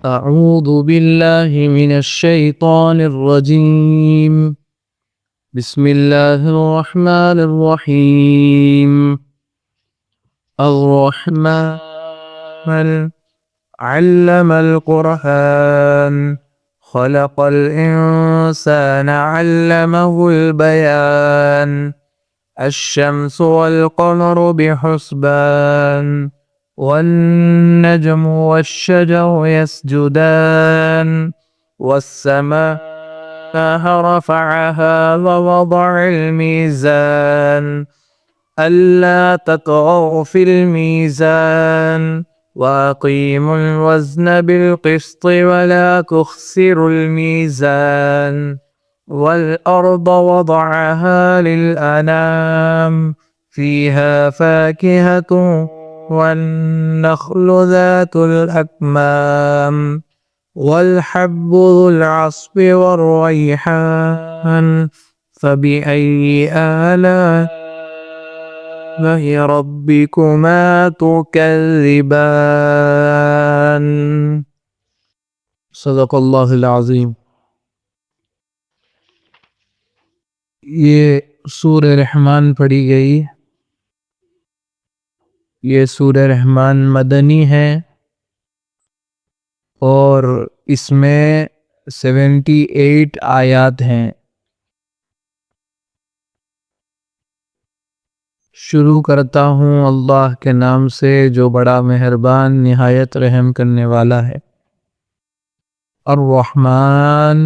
أعوذ بالله من الشيطان الرجيم. بسم الله الرحمن الرحيم. الرحمن علم القرآن خلق الإنسان علمه البيان الشمس والقمر بحسبان والنجم والشجر يسجدان والسماء رفعها ووضع الميزان ألا تطغوا في الميزان وأقيموا الوزن بالقسط ولا تخسروا الميزان والأرض وضعها للأنام فيها فاكهة والنخل ذات الأكمام والحب ذو العصف والريحان فبأي آلاء ربكما تكذبان. صدق اللہ العظیم. یہ سورہ رحمان پڑھی گئی. یہ سورہ رحمان مدنی ہے اور اس میں 78 آیات ہیں. شروع کرتا ہوں اللہ کے نام سے جو بڑا مہربان نہایت رحم کرنے والا ہے. الرحمن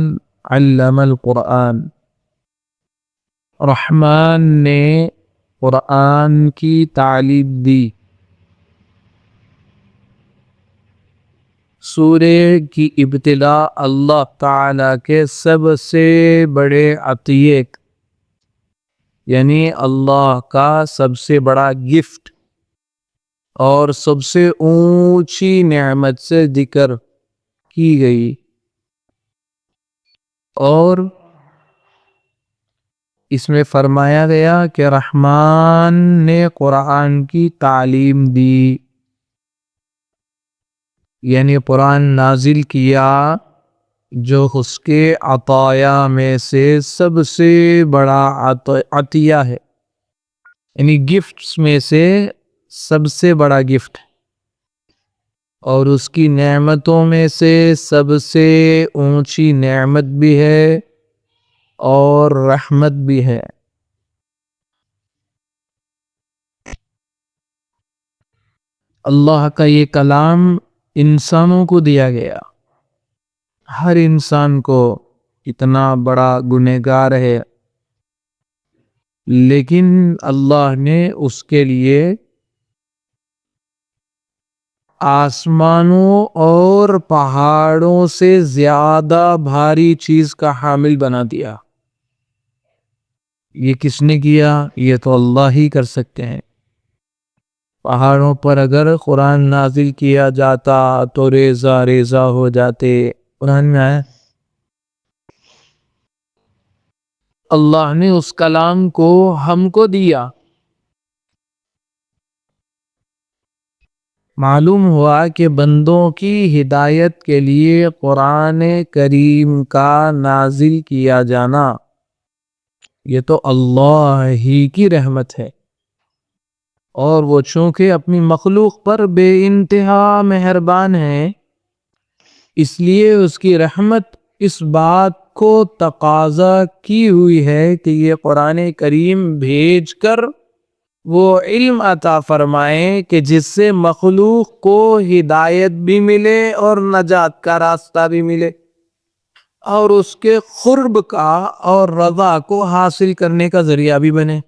علم القرآن. رحمان نے قرآن کی تعلیم دی. سورے کی ابتدا اللہ تعالیٰ کے سب سے بڑے عطیے یعنی اللہ کا سب سے بڑا گفٹ اور سب سے اونچی نعمت سے ذکر کی گئی اور اس میں فرمایا گیا کہ رحمان نے قرآن کی تعلیم دی یعنی قرآن نازل کیا جو اس کے عطایا میں سے سب سے بڑا عطیہ ہے یعنی گفٹس میں سے سب سے بڑا گفٹ اور اس کی نعمتوں میں سے سب سے اونچی نعمت بھی ہے اور رحمت بھی ہے. اللہ کا یہ کلام انسانوں کو دیا گیا. ہر انسان کو اتنا بڑا گنہگار ہے لیکن اللہ نے اس کے لیے آسمانوں اور پہاڑوں سے زیادہ بھاری چیز کا حامل بنا دیا. یہ کس نے کیا؟ یہ تو اللہ ہی کر سکتے ہیں. پہاڑوں پر اگر قرآن نازل کیا جاتا تو ریزہ ریزہ ہو جاتے. قرآن میں آیا اللہ نے اس کلام کو ہم کو دیا. معلوم ہوا کہ بندوں کی ہدایت کے لیے قرآن کریم کا نازل کیا جانا یہ تو اللہ ہی کی رحمت ہے اور وہ چونکہ اپنی مخلوق پر بے انتہا مہربان ہے اس لیے اس کی رحمت اس بات کو تقاضا کی ہوئی ہے کہ یہ قرآن کریم بھیج کر وہ علم عطا فرمائے کہ جس سے مخلوق کو ہدایت بھی ملے اور نجات کا راستہ بھی ملے اور اس کے قرب کا اور رضا کو حاصل کرنے کا ذریعہ بھی بنے.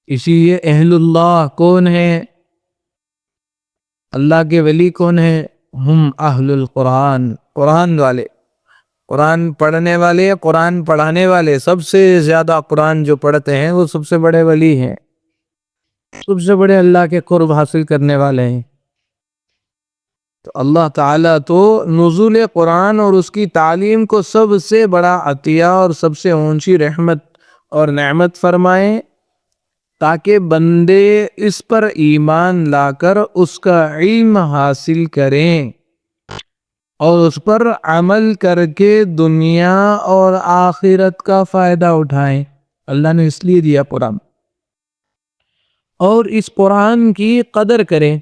اسی لیے اہل اللہ کون ہے؟ اللہ کے ولی کون ہے؟ ہم اہل القرآن. قرآن والے، قرآن پڑھنے والے، قرآن پڑھانے والے. سب سے زیادہ قرآن جو پڑھتے ہیں وہ سب سے بڑے ولی ہیں، سب سے بڑے اللہ کے قرب حاصل کرنے والے ہیں. تو اللہ تعالیٰ تو نزول قرآن اور اس کی تعلیم کو سب سے بڑا عطیہ اور سب سے اونچی رحمت اور نعمت فرمائے تاکہ بندے اس پر ایمان لا کر اس کا علم حاصل کریں اور اس پر عمل کر کے دنیا اور آخرت کا فائدہ اٹھائیں۔ اللہ نے اس لیے دیا قرآن، اور اس قرآن کی قدر کریں۔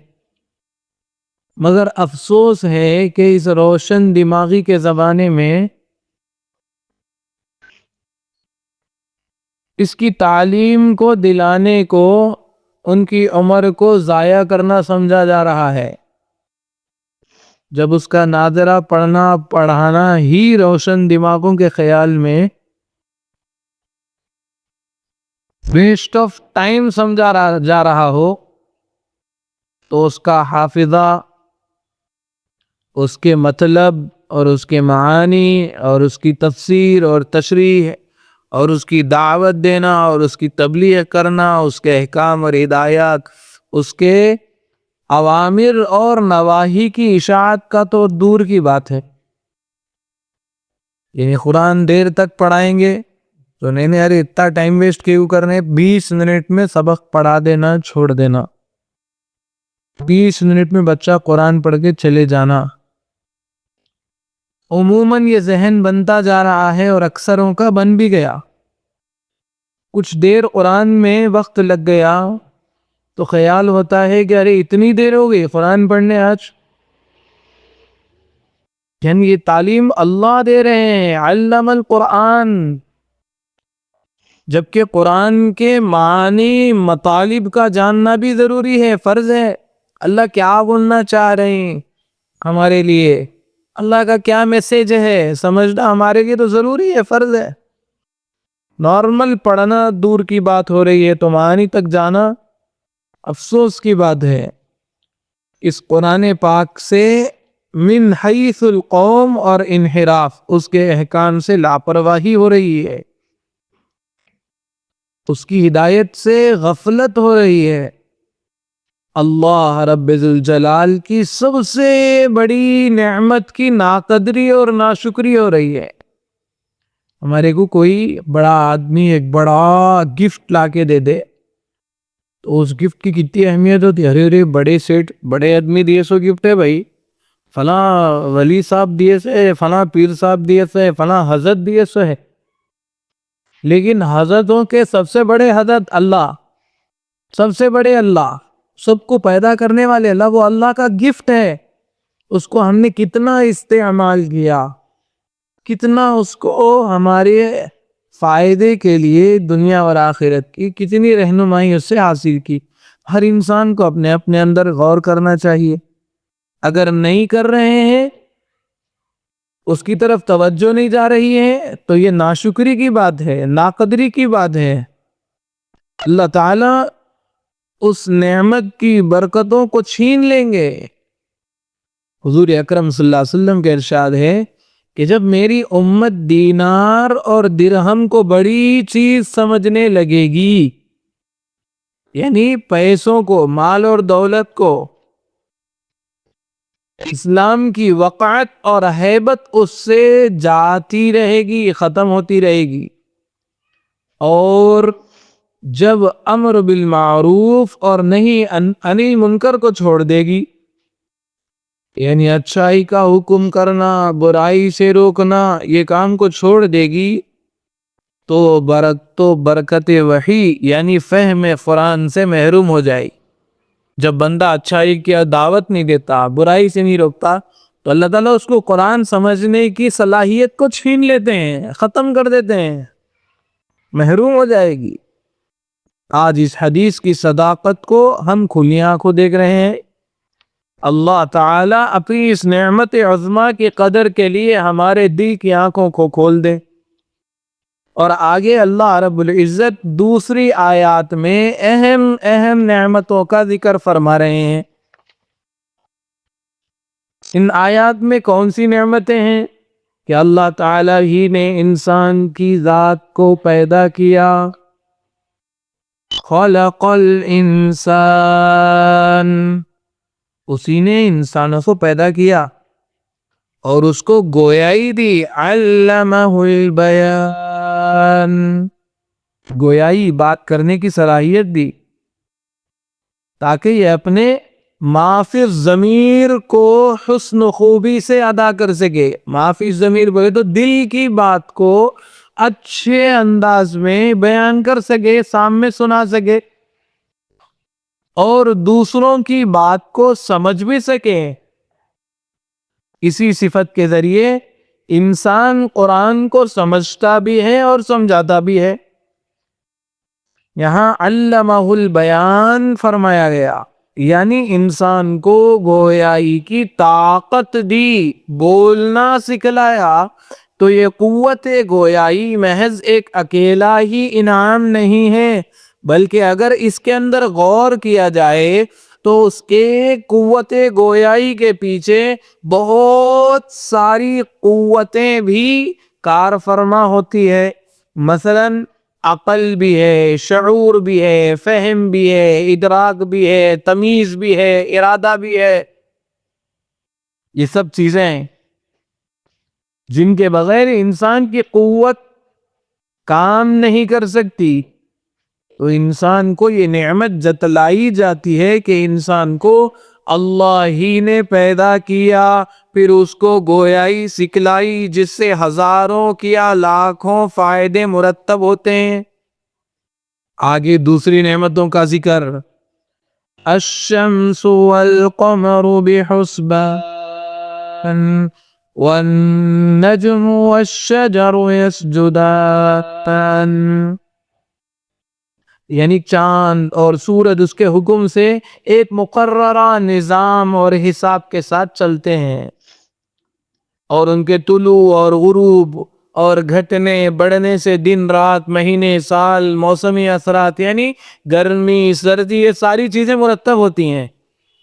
مگر افسوس ہے کہ اس روشن دماغی کے زمانے میں اس کی تعلیم کو دلانے کو ان کی عمر کو ضائع کرنا سمجھا جا رہا ہے، جب اس کا ناظرہ پڑھنا پڑھانا ہی روشن دماغوں کے خیال میں ویسٹ آف ٹائم سمجھا جا رہا ہو، تو اس کا حافظہ، اس کے مطلب اور اس کے معانی اور اس کی تفسیر اور تشریح اور اس کی دعوت دینا اور اس کی تبلیغ کرنا، اس کے احکام اور ہدایات، اس کے اوامر اور نواہی کی اشاعت کا تو دور کی بات ہے۔ یعنی قرآن دیر تک پڑھائیں گے تو نہیں ارے اتنا ٹائم ویسٹ کیوں کرنے، 20 منٹ میں سبق پڑھا دینا، چھوڑ دینا، 20 منٹ میں بچہ قرآن پڑھ کے چلے جانا۔ عموماً یہ ذہن بنتا جا رہا ہے اور اکثروں کا بن بھی گیا۔ کچھ دیر قرآن میں وقت لگ گیا تو خیال ہوتا ہے کہ ارے اتنی دیر ہو گئی قرآن پڑھنے آج۔ یعنی یہ تعلیم اللہ دے رہے ہیں، علم القرآن، جبکہ قرآن کے معنی مطالب کا جاننا بھی ضروری ہے، فرض ہے۔ اللہ کیا بولنا چاہ رہے ہیں ہمارے لیے، اللہ کا کیا میسج ہے، سمجھنا ہمارے لیے تو ضروری ہے، فرض ہے۔ نارمل پڑھنا دور کی بات ہو رہی ہے تو معانی تک جانا افسوس کی بات ہے۔ اس قرآن پاک سے من حیث القوم اور انحراف، اس کے احکام سے لاپرواہی ہو رہی ہے، اس کی ہدایت سے غفلت ہو رہی ہے۔ اللہ رب ذوالجلال کی سب سے بڑی نعمت کی ناقدری اور ناشکری ہو رہی ہے۔ ہمارے کو کوئی بڑا آدمی ایک بڑا گفٹ لا کے دے دے تو اس گفٹ کی کتنی اہمیت ہوتی ہے، ارے بڑے سیٹ بڑے آدمی دیے سو گفٹ ہے بھائی، فلاں ولی صاحب دیے سے، فلاں پیر صاحب دیے سے، فلاں حضرت دیے سو ہے۔ لیکن حضرتوں کے سب سے بڑے حضرت اللہ، سب سے بڑے اللہ، سب کو پیدا کرنے والے اللہ، وہ اللہ کا گفٹ ہے۔ اس کو ہم نے کتنا استعمال کیا، کتنا اس کو ہمارے فائدے کے لیے دنیا اور آخرت کی کتنی رہنمائی اس سے حاصل کی۔ ہر انسان کو اپنے اپنے اندر غور کرنا چاہیے۔ اگر نہیں کر رہے ہیں، اس کی طرف توجہ نہیں جا رہی ہے، تو یہ ناشکری کی بات ہے، ناقدری کی بات ہے۔ اللہ تعالیٰ اس نعمت کی برکتوں کو چھین لیں گے۔ حضور اکرم صلی اللہ علیہ وسلم کا ارشاد ہے کہ جب میری امت دینار اور درہم کو بڑی چیز سمجھنے لگے گی، یعنی پیسوں کو، مال اور دولت کو، اسلام کی وقعت اور ہیبت اس سے جاتی رہے گی، ختم ہوتی رہے گی، اور جب امر بالمعروف اور نہی عن المنکر کو چھوڑ دے گی، یعنی اچھائی کا حکم کرنا، برائی سے روکنا، یہ کام کو چھوڑ دے گی، تو برکت وحی یعنی فہم قرآن سے محروم ہو جائے۔ جب بندہ اچھائی کی دعوت نہیں دیتا، برائی سے نہیں روکتا، تو اللہ تعالیٰ اس کو قرآن سمجھنے کی صلاحیت کو چھین لیتے ہیں، ختم کر دیتے ہیں، محروم ہو جائے گی۔ آج اس حدیث کی صداقت کو ہم کھلی آنکھوں دیکھ رہے ہیں۔ اللہ تعالیٰ اپنی اس نعمت عظمیٰ کی قدر کے لیے ہمارے دل کی آنکھوں کو کھول دے، اور آگے اللہ رب العزت دوسری آیات میں اہم نعمتوں کا ذکر فرما رہے ہیں۔ ان آیات میں کون سی نعمتیں ہیں؟ کہ اللہ تعالیٰ ہی نے انسان کی ذات کو پیدا کیا، خلق الانسان، اسی نے انسانوں کو پیدا کیا اور اس کو گویائی دی، علمہ البیان، گویائی بات کرنے کی صلاحیت دی تاکہ یہ اپنے معافی ضمیر کو حسن خوبی سے ادا کر سکے. معافی ضمیر بولے تو دل کی بات کو اچھے انداز میں بیان کر سکے، سامنے سنا سکے اور دوسروں کی بات کو سمجھ بھی سکے. اسی صفت کے ذریعے انسان قرآن کو سمجھتا بھی ہے اور سمجھاتا بھی ہے. یہاں علمہ البیان فرمایا گیا، یعنی انسان کو گویائی کی طاقت دی، بولنا سکھلایا. تو یہ قوت گویائی محض ایک اکیلا ہی انعام نہیں ہے، بلکہ اگر اس کے اندر غور کیا جائے تو اس کے قوت گویائی کے پیچھے بہت ساری قوتیں بھی کار فرما ہوتی ہے. مثلا عقل بھی ہے، شعور بھی ہے، فہم بھی ہے، ادراک بھی ہے، تمیز بھی ہے، ارادہ بھی ہے. یہ سب چیزیں ہیں جن کے بغیر انسان کی قوت کام نہیں کر سکتی. تو انسان کو یہ نعمت جتلائی جاتی ہے کہ انسان کو اللہ ہی نے پیدا کیا، پھر اس کو گویائی سکھلائی جس سے ہزاروں کیا لاکھوں فائدے مرتب ہوتے ہیں. آگے دوسری نعمتوں کا ذکر، الشمس والقمر بحسبان والنجم والشجر يسجدان، یعنی چاند اور سورج اس کے حکم سے ایک مقررہ نظام اور حساب کے ساتھ چلتے ہیں، اور ان کے طلوع اور غروب اور گھٹنے بڑھنے سے دن رات مہینے سال موسمی اثرات یعنی گرمی سردی یہ ساری چیزیں مرتب ہوتی ہیں.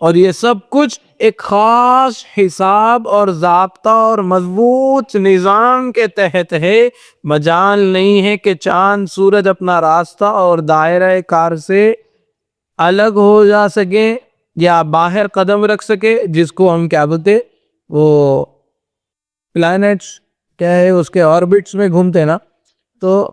اور یہ سب کچھ ایک خاص حساب اور ضابطہ اور مضبوط نظام کے تحت ہے. مجال نہیں ہے کہ چاند سورج اپنا راستہ اور دائرہ کار سے الگ ہو جا سکے یا باہر قدم رکھ سکے، جس کو ہم کیا بولتے، وہ پلانٹس کیا ہے، اس کے آربٹس میں گھومتے نا، تو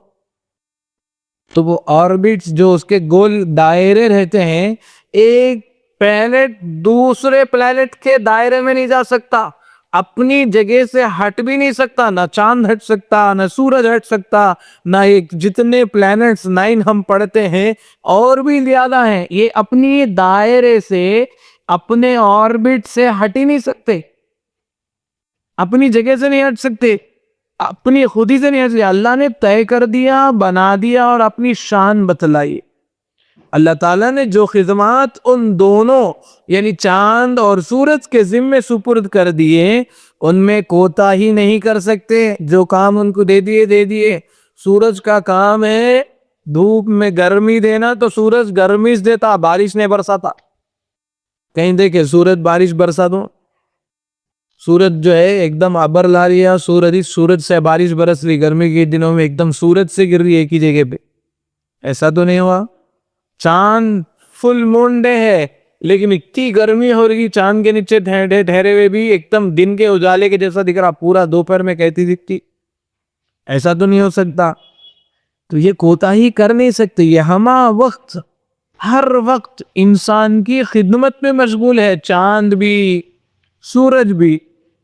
وہ آربٹس جو اس کے گول دائرے رہتے ہیں، ایک پلانٹ دوسرے پلانٹ کے دائرے میں نہیں جا سکتا، اپنی جگہ سے ہٹ بھی نہیں سکتا. نہ چاند ہٹ سکتا، نہ سورج ہٹ سکتا، نہ ایک جتنے پلانٹس 9 ہم پڑھتے ہیں اور بھی زیادہ ہیں، یہ اپنی دائرے سے اپنے آربٹ سے ہٹ ہی نہیں سکتے، اپنی جگہ سے نہیں ہٹ سکتے، اپنی خودی سے نہیں ہٹ سکتے. اللہ نے طے کر دیا، بنا دیا اور اپنی شان بتلائی. اللہ تعالیٰ نے جو خدمات ان دونوں یعنی چاند اور سورج کے ذمے سپرد کر دیے، ان میں کوتاہی نہیں کر سکتے. جو کام ان کو دے دیے. سورج کا کام ہے دھوپ میں گرمی دینا، تو سورج گرمی دیتا، بارش نہیں برساتا. کہیں دیکھے سورج بارش برسا دو، سورج جو ہے ایک دم ابر لا رہی، سورج سے بارش برس رہی، گرمی کے دنوں میں ایک دم سورج سے گر رہی ایک ہی جگہ پہ، ایسا تو نہیں ہوا. چاند فل مون ڈے ہے لیکن اتنی گرمی ہو رہی، چاند کے نیچے ٹھہرے ہوئے بھی ایک دم دن کے اجالے کے جیسا دکھ رہا، پورا دوپہر میں کہتی دکھتی، ایسا تو نہیں ہو سکتا. تو یہ کوتاہی کر نہیں سکتے، یہ ہما وقت ہر وقت انسان کی خدمت میں مشغول ہے، چاند بھی سورج بھی.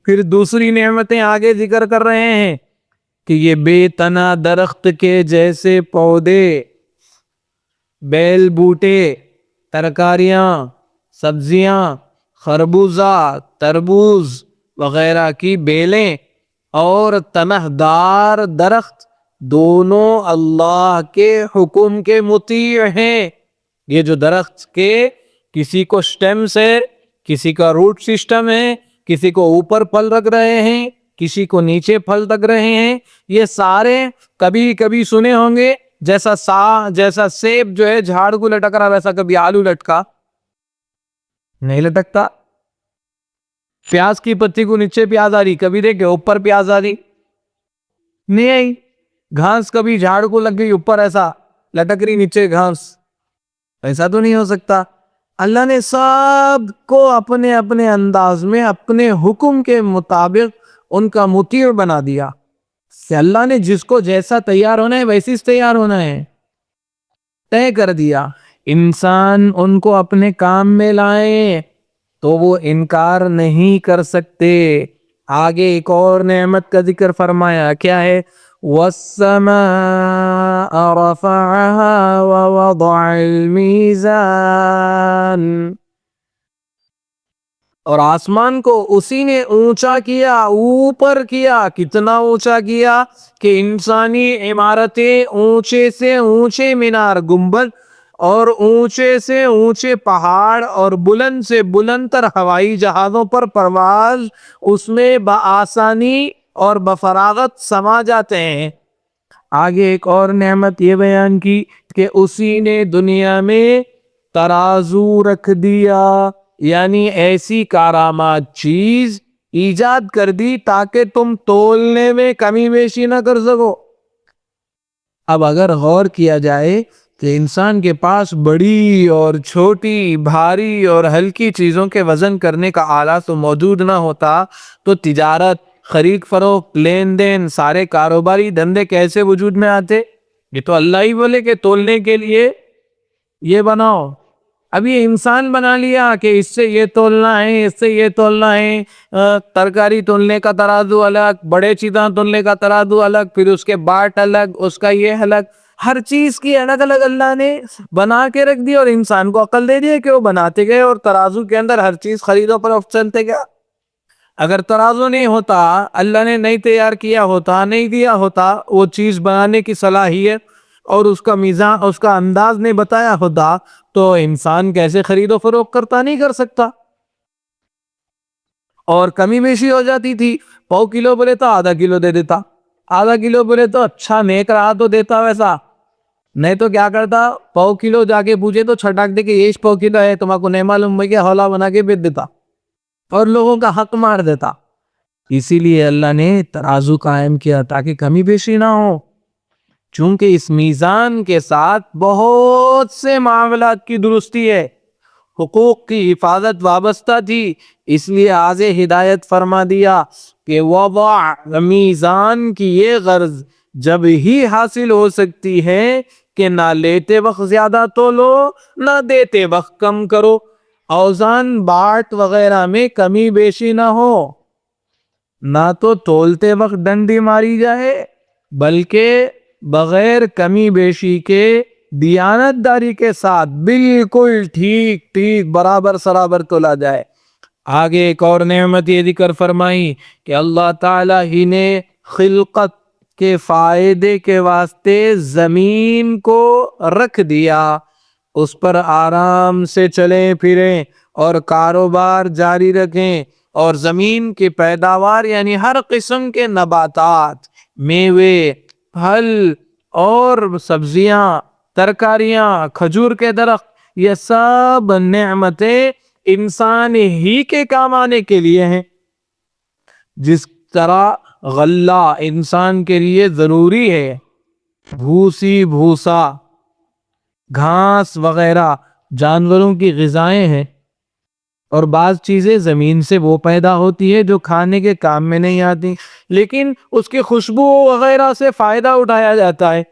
پھر دوسری نعمتیں آگے ذکر کر رہے ہیں کہ یہ بے تنا درخت کے جیسے پودے، بیل بوٹے، ترکاریاں، سبزیاں، خربوزہ، تربوز وغیرہ کی بیلیں اور تنہ دار درخت دونوں اللہ کے حکم کے مطیع ہیں. یہ جو درخت کے کسی کو سٹیمز ہے، کسی کا روٹ سسٹم ہے، کسی کو اوپر پھل لگ رہے ہیں، کسی کو نیچے پھل لگ رہے ہیں، یہ سارے کبھی کبھی سنے ہوں گے جیسا سیب جو ہے جھاڑ کو لٹک رہا، ویسا کبھی آلو لٹکا نہیں لٹکتا. پیاز کی پتی کو نیچے پیاز آ رہی، کبھی دیکھے اوپر پیاز آ رہی نہیں آئی. گھاس کبھی جھاڑ کو لگ گئی اوپر ایسا لٹک رہی، نیچے گھاس، ایسا تو نہیں ہو سکتا. اللہ نے سب کو اپنے اپنے انداز میں اپنے حکم کے مطابق ان کا مطیع بنا دیا. اللہ نے جس کو جیسا تیار ہونا ہے ویسی تیار ہونا ہے. طے کر دیا، انسان ان کو اپنے کام میں لائیں تو وہ انکار نہیں کر سکتے۔ آگے ایک اور نعمت کا ذکر فرمایا، کیا ہے؟ وَالسَّمَاءَ رَفَعَهَا وَوَضَعَ الْمِيزَانَ، اور آسمان کو اسی نے اونچا کیا، اوپر کیا۔ کتنا اونچا کیا کہ انسانی عمارتیں، اونچے سے اونچے مینار، گنبد، اور اونچے سے اونچے پہاڑ، اور بلند سے بلند تر ہوائی جہازوں پر پرواز اس میں بآسانی اور بفراغت سما جاتے ہیں۔ آگے ایک اور نعمت یہ بیان کی کہ اسی نے دنیا میں ترازو رکھ دیا، یعنی ایسی کارآمد چیز ایجاد کر دی تاکہ تم تولنے میں کمی بیشی نہ کر سکو۔ اب اگر غور کیا جائے کہ انسان کے پاس بڑی اور چھوٹی، بھاری اور ہلکی چیزوں کے وزن کرنے کا آلہ تو موجود نہ ہوتا تو تجارت، خرید فروخت، لین دین، سارے کاروباری دھندے کیسے وجود میں آتے؟ یہ تو اللہ ہی بولے کہ تولنے کے لیے یہ بناؤ۔ اب یہ انسان بنا لیا کہ اس سے یہ تولنا ہے، اس سے یہ تولنا ہے، ترکاری تولنے کا ترازو الگ، بڑے چیزاں تولنے کا ترازو الگ، پھر اس کے باٹ الگ، اس کا یہ الگ، ہر چیز کی الگ الگ اللہ نے بنا کے رکھ دی، اور انسان کو عقل دے دی کہ وہ بناتے گئے اور ترازو کے اندر ہر چیز خریدو فروخت چلتے گیا۔ اگر ترازو نہیں ہوتا، اللہ نے نہیں تیار کیا ہوتا، نہیں دیا ہوتا وہ چیز بنانے کی صلاحیت، اور اس کا میزان، اس کا انداز نہیں بتایا ہوتا، تو انسان کیسے خرید و فروخت کرتا؟ نہیں کر سکتا، اور کمی بیشی ہو جاتی تھی۔ پاؤ کلو بولے تو آدھا کلو دے دیتا، آدھا کلو بولے تو اچھا نیک رہا تو دیتا، ویسا نہیں تو کیا کرتا؟ پاؤ کلو جا کے پوچھے تو چھٹاک دے کہ یہ پاؤ کلو ہے، تمہیں کو نہیں معلوم، میں کیا حوالہ بنا کے بیچ دیتا اور لوگوں کا حق مار دیتا۔ اسی لیے اللہ نے ترازو قائم کیا تاکہ کمی بیشی نہ ہو، چونکہ اس میزان کے ساتھ بہت سے معاملات کی درستی ہے، حقوق کی حفاظت وابستہ تھی۔ اس لیے آج ہدایت فرما دیا کہ وضع میزان کی یہ غرض جب ہی حاصل ہو سکتی ہے کہ نہ لیتے وقت زیادہ تولو، نہ دیتے وقت کم کرو، اوزان باٹ وغیرہ میں کمی بیشی نہ ہو، نہ تو تولتے وقت ڈنڈی ماری جائے بلکہ بغیر کمی بیشی کے دیانت داری کے ساتھ بالکل ٹھیک ٹھیک برابر سرابر تولا جائے۔ آگے ایک اور نعمت یہ ذکر فرمائی کہ اللہ تعالیٰ ہی نے خلقت کے فائدے کے واسطے زمین کو رکھ دیا، اس پر آرام سے چلیں پھریں اور کاروبار جاری رکھیں، اور زمین کی پیداوار یعنی ہر قسم کے نباتات، میوے، پھل اور سبزیاں، ترکاریاں، کھجور کے درخت، یہ سب نعمتیں انسان ہی کے کام آنے کے لیے ہیں۔ جس طرح غلہ انسان کے لیے ضروری ہے، بھوسی بھوسا، گھاس وغیرہ جانوروں کی غذائیں ہیں، اور بعض چیزیں زمین سے وہ پیدا ہوتی ہے جو کھانے کے کام میں نہیں آتی لیکن اس کی خوشبو وغیرہ سے فائدہ اٹھایا جاتا ہے۔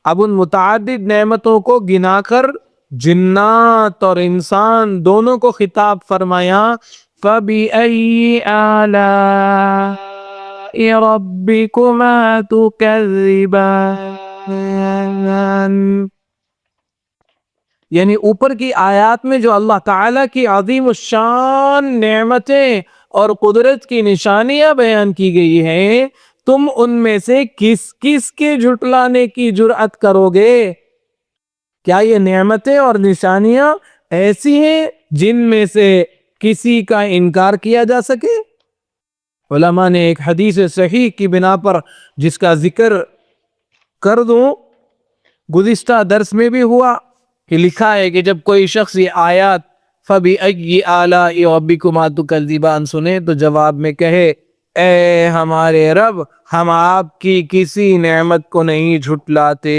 اب ان متعدد نعمتوں کو گنا کر جنات اور انسان دونوں کو خطاب فرمایا، فَبِأَيِّ آلَاءِ رَبِّكُمَا تُكَذِّبَانِ، یعنی اوپر کی آیات میں جو اللہ تعالیٰ کی عظیم الشان نعمتیں اور قدرت کی نشانیاں بیان کی گئی ہیں، تم ان میں سے کس کس کے جھٹلانے کی جرأت کرو گے؟ کیا یہ نعمتیں اور نشانیاں ایسی ہیں جن میں سے کسی کا انکار کیا جا سکے؟ علماء نے ایک حدیث صحیح کی بنا پر جس کا ذکر کر دوں، گزشتہ درس میں بھی ہوا کہ لکھا ہے کہ جب کوئی شخص یہ آیات فَبِأَيِّ آلَاءِ رَبِّكُمَا تُكَذِّبَانِ سنے تو جواب میں کہے، اے ہمارے رب، ہم آپ کی کسی نعمت کو نہیں جھٹلاتے،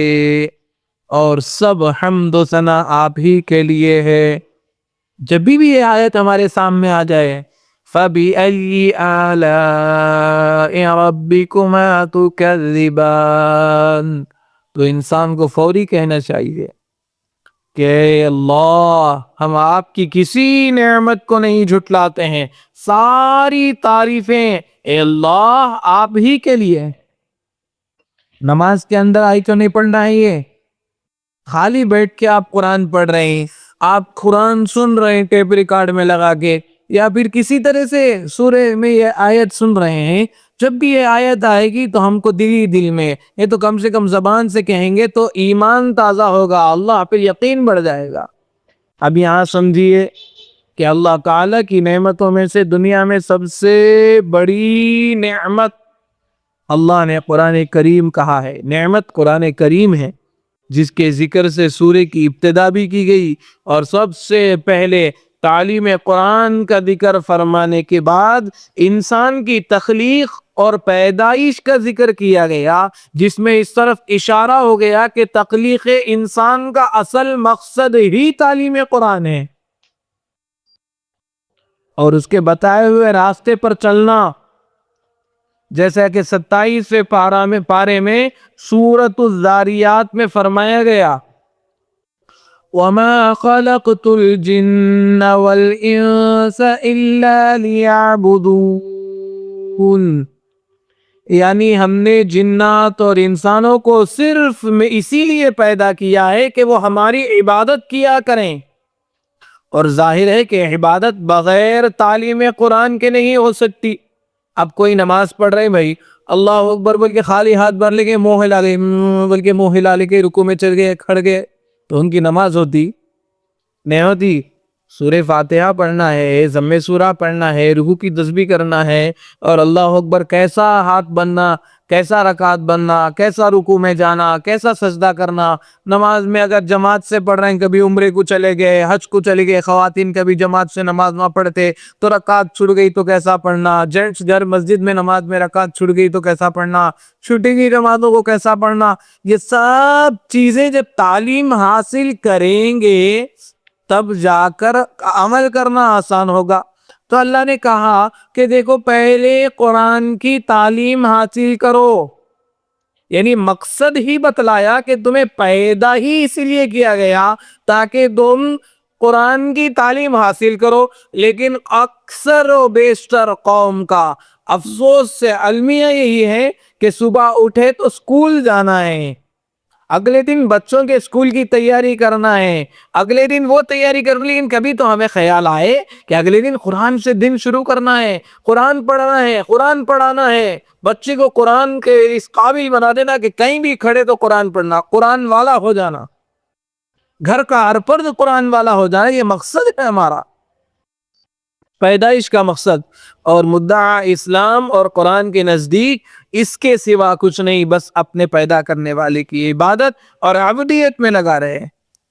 اور سب حمد و ثنا آپ ہی کے لیے ہے۔ جب بھی یہ آیت ہمارے سامنے آ جائے، فَبِأَيِّ آلَاءِ رَبِّكُمَا تُكَذِّبَانِ، تو انسان کو فوری کہنا چاہیے کہ اے اللہ ہم آپ کی کسی نعمت کو نہیں جھٹلاتے ہیں، ساری تعریفیں اے اللہ آپ ہی کے لیے ہیں۔ نماز کے اندر آئی تو نہیں پڑھنا ہے، یہ خالی بیٹھ کے آپ قرآن پڑھ رہے ہیں، آپ قرآن سن رہے ہیں ٹیپ ریکارڈ میں لگا کے، یا پھر کسی طرح سے سورہ میں یہ آیت سن رہے ہیں، جب بھی یہ آیت آئے گی تو ہم کو دل میں یہ تو کم سے کم زبان سے کہیں گے تو ایمان تازہ ہوگا، اللہ پہ یقین بڑھ جائے گا۔ اب یہاں سمجھیے کہ اللہ تعالیٰ کی نعمتوں میں سے دنیا میں سب سے بڑی نعمت اللہ نے قرآن کریم کہا ہے، نعمت قرآن کریم ہے، جس کے ذکر سے سورہ کی ابتدا بھی کی گئی، اور سب سے پہلے تعلیم قرآن کا ذکر فرمانے کے بعد انسان کی تخلیق اور پیدائش کا ذکر کیا گیا، جس میں اس طرف اشارہ ہو گیا کہ تخلیق انسان کا اصل مقصد ہی تعلیم قرآن ہے، اور اس کے بتائے ہوئے راستے پر چلنا، جیسا کہ 27ویں پارے میں سورۃ الذاریات میں فرمایا گیا، وَمَا خَلَقْتُ الْجِنَّ وَالْإِنسَ إِلَّا لِيَعْبُدُونَ، یعنی ہم نے جنات اور انسانوں کو صرف اسی لیے پیدا کیا ہے کہ وہ ہماری عبادت کیا کریں، اور ظاہر ہے کہ عبادت بغیر تعلیم قرآن کے نہیں ہو سکتی۔ اب کوئی نماز پڑھ رہے بھائی اللہ اکبر بول کے خالی ہاتھ بھر لے کے منہ ہلا لے بول کے منہ ہلا لے کے رکوع میں چل گئے کھڑ گئے تو ان کی نماز ہوتی نہیں ہوتی۔ سورہ فاتحہ پڑھنا ہے، ضم سورہ پڑھنا ہے، رکوع کی تسبیح کرنا ہے، اور اللہ اکبر کیسا ہاتھ بننا، کیسا رکعت بننا، کیسا رکوع میں جانا، کیسا سجدہ کرنا۔ نماز میں اگر جماعت سے پڑھ رہے ہیں، کبھی عمرے کو چلے گئے، حج کو چلے گئے، خواتین کبھی جماعت سے نماز نہ پڑھتے تو رکعت چھوٹ گئی تو کیسا پڑھنا، جینٹس گھر مسجد میں نماز میں رکعت چھوٹ گئی تو کیسا پڑھنا، چھوٹی گئی نمازوں کو کیسا پڑھنا۔ یہ سب چیزیں جب تعلیم حاصل کریں گے تب جا کر عمل کرنا آسان ہوگا۔ تو اللہ نے کہا کہ دیکھو پہلے قرآن کی تعلیم حاصل کرو، یعنی مقصد ہی بتلایا کہ تمہیں پیدا ہی اسی لیے کیا گیا تاکہ تم قرآن کی تعلیم حاصل کرو۔ لیکن اکثر و بیشتر قوم کا افسوس سے المیہ یہی ہے کہ صبح اٹھے تو اسکول جانا ہے، اگلے دن بچوں کے اسکول کی تیاری کرنا ہے، اگلے دن وہ تیاری کرنا، لیکن کبھی تو ہمیں خیال آئے کہ اگلے دن قرآن سے دن شروع کرنا ہے، قرآن پڑھنا ہے، قرآن پڑھانا ہے، بچے کو قرآن کے اس قابل بنا دینا کہ کہیں بھی کھڑے تو قرآن پڑھنا، قرآن والا ہو جانا، گھر کا ہر فرد قرآن والا ہو جانا۔ یہ مقصد ہے ہمارا، پیدائش کا مقصد، اور مدعا اسلام اور قرآن کے نزدیک اس کے سوا کچھ نہیں، بس اپنے پیدا کرنے والے کی عبادت اور عبودیت میں لگا رہے۔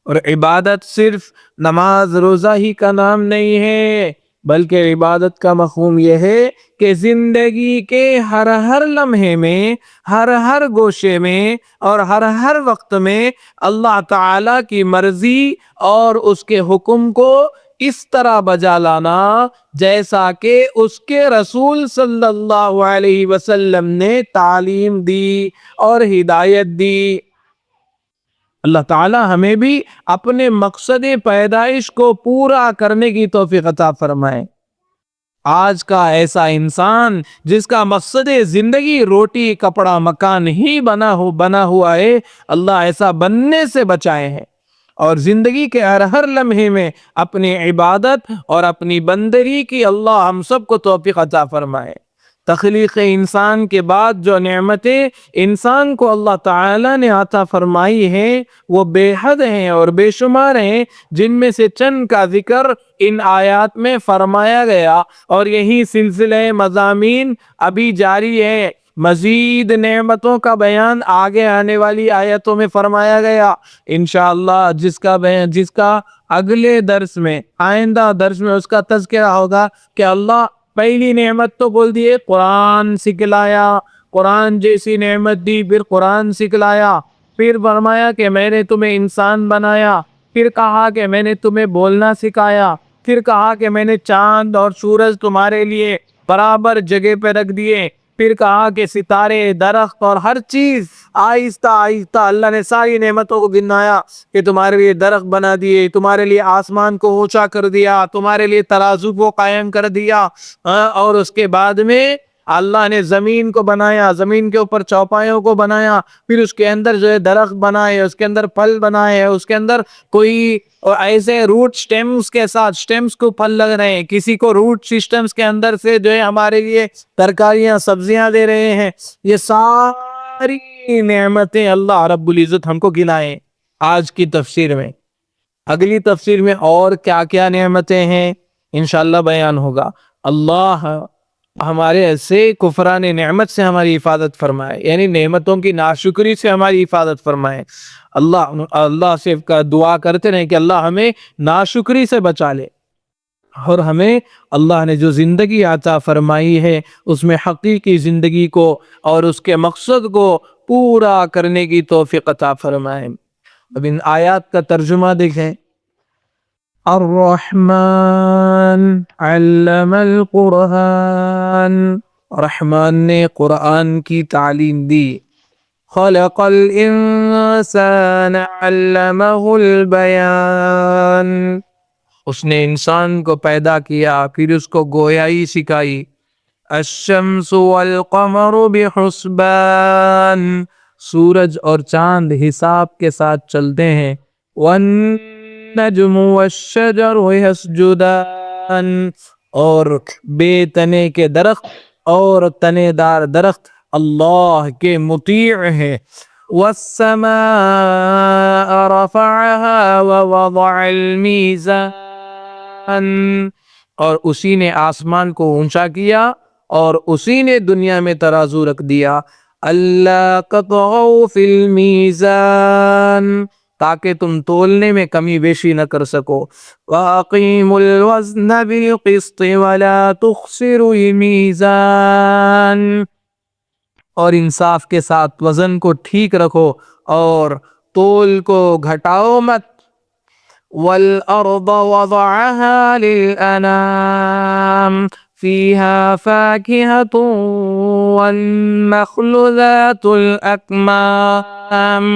اور عبادت صرف نماز روزہ ہی کا نام نہیں ہے، بلکہ عبادت کا مفہوم یہ ہے کہ زندگی کے ہر ہر لمحے میں، ہر گوشے میں اور ہر وقت میں اللہ تعالی کی مرضی اور اس کے حکم کو اس طرح بجا لانا جیسا کہ اس کے رسول صلی اللہ علیہ وسلم نے تعلیم دی اور ہدایت دی۔ اللہ تعالی ہمیں بھی اپنے مقصد پیدائش کو پورا کرنے کی توفیق عطا فرمائے۔ آج کا ایسا انسان جس کا مقصد زندگی روٹی کپڑا مکان ہی بنا ہوا ہے، اللہ ایسا بننے سے بچائے ہیں، اور زندگی کے ہر لمحے میں اپنی عبادت اور اپنی بندگی کی اللہ ہم سب کو توفیق عطا فرمائے۔ تخلیق انسان کے بعد جو نعمتیں انسان کو اللہ تعالی نے عطا فرمائی ہیں وہ بے حد ہیں اور بے شمار ہیں، جن میں سے چند کا ذکر ان آیات میں فرمایا گیا، اور یہی سلسلہ مضامین ابھی جاری ہے۔ مزید نعمتوں کا بیان آگے آنے والی آیتوں میں فرمایا گیا۔ انشاءاللہ جس کا اگلے درس میں، آئندہ درس میں اس کا تذکرہ ہوگا کہ اللہ پہلی نعمت تو بول دیے قرآن سکھلایا، قرآن جیسی نعمت دی، پھر قرآن سکھلایا، پھر فرمایا کہ میں نے تمہیں انسان بنایا، پھر کہا کہ میں نے تمہیں بولنا سکھایا، پھر کہا کہ میں نے چاند اور سورج تمہارے لیے برابر جگہ پہ رکھ دیے، پھر کہا کہ ستارے، درخت اور ہر چیز آہستہ آہستہ اللہ نے ساری نعمتوں کو گنایا کہ تمہارے لیے درخت بنا دیے، تمہارے لیے آسمان کو اونچا کر دیا، تمہارے لیے ترازو کو قائم کر دیا، اور اس کے بعد میں اللہ نے زمین کو بنایا، زمین کے اوپر چوپایوں کو بنایا، پھر اس کے اندر جو ہے درخت بنائے، اس کے اندر پھل بنائے، اس کے اندر کوئی ایسے روٹ سٹیمز کے ساتھ، سٹیمز کو پھل لگ رہے ہیں، کسی کو روٹ سسٹمز کے اندر سے جو ہے ہمارے لیے ترکاریاں، سبزیاں دے رہے ہیں۔ یہ ساری نعمتیں اللہ رب العزت ہم کو گنائے آج کی تفسیر میں۔ اگلی تفسیر میں اور کیا کیا نعمتیں ہیں انشاءاللہ بیان ہوگا۔ اللہ ہمارے ایسے کفران نعمت سے ہماری حفاظت فرمائے، یعنی نعمتوں کی ناشکری سے ہماری حفاظت فرمائے۔ اللہ سے دعا کرتے رہیں کہ اللہ ہمیں ناشکری سے بچا لے، اور ہمیں اللہ نے جو زندگی عطا فرمائی ہے اس میں حقیقی زندگی کو اور اس کے مقصد کو پورا کرنے کی توفیق عطا فرمائے۔ اب ان آیات کا ترجمہ دیکھیں۔ الرحمن علم القرآن، رحمان نے قرآن کی تعلیم دی۔ خلق الانسان علمہ البیان، اس نے انسان کو پیدا کیا پھر اس کو گویائی سکھائی۔ الشمس والقمر بحسبان، سورج اور چاند حساب کے ساتھ چلتے ہیں۔ والنجم والشجر یسجدان، اور بے تنے کے درخت اور تنے دار درخت اللہ کے مطیع ہیں۔ والسماء رفعها ووضع الميزان، اور اسی نے آسمان کو اونچا کیا اور اسی نے دنیا میں ترازو رکھ دیا۔ اللہ تطغوا فی المیزان، تاکہ تم تولنے میں کمی بیشی نہ کر سکو۔ وَأَقِيمُوا الْوَزْنَ بِالْقِسْطِ وَلَا تُخْسِرُوا الْمِيزَانَ، اور انصاف کے ساتھ وزن کو ٹھیک رکھو اور تول کو گھٹاؤ مت۔ وَالْأَرْضَ وَضَعَهَا لِلْأَنَامِ فِيهَا فَاكِهَةٌ وَالنَّخْلُ ذَاتُ الْأَكْمَامِ،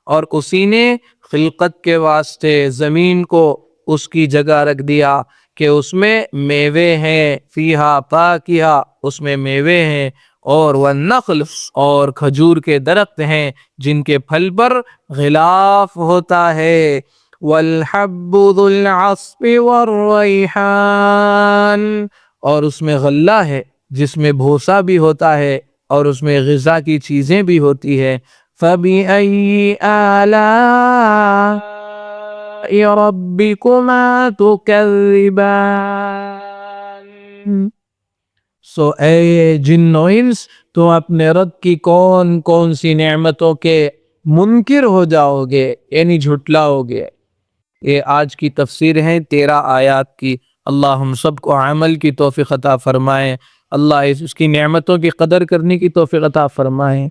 اور اسی نے خلقت کے واسطے زمین کو اس کی جگہ رکھ دیا کہ اس میں میوے ہیں، فیہا فاکہہ، اس میں میوے ہیں، اور والنخل، اور کھجور کے درخت ہیں جن کے پھل پر غلاف ہوتا ہے۔ والحب ذو العصف والریحان، اور اس میں غلہ ہے جس میں بھوسا بھی ہوتا ہے اور اس میں غذا کی چیزیں بھی ہوتی ہے۔ فَبِأَيِّ آلَاءِ رَبِّكُمَا تُكَذِّبَانِ، سو اے جن و انس، تم اپنے رب کی کون کون سی نعمتوں کے منکر ہو جاؤ گے، یعنی جھٹلاؤ گے۔ یہ آج کی تفسیر ہے 13 آیات کی۔ اللہ ہم سب کو عمل کی توفیق عطا فرمائے، اللہ اس کی نعمتوں کی قدر کرنے کی توفیق عطا فرمائے۔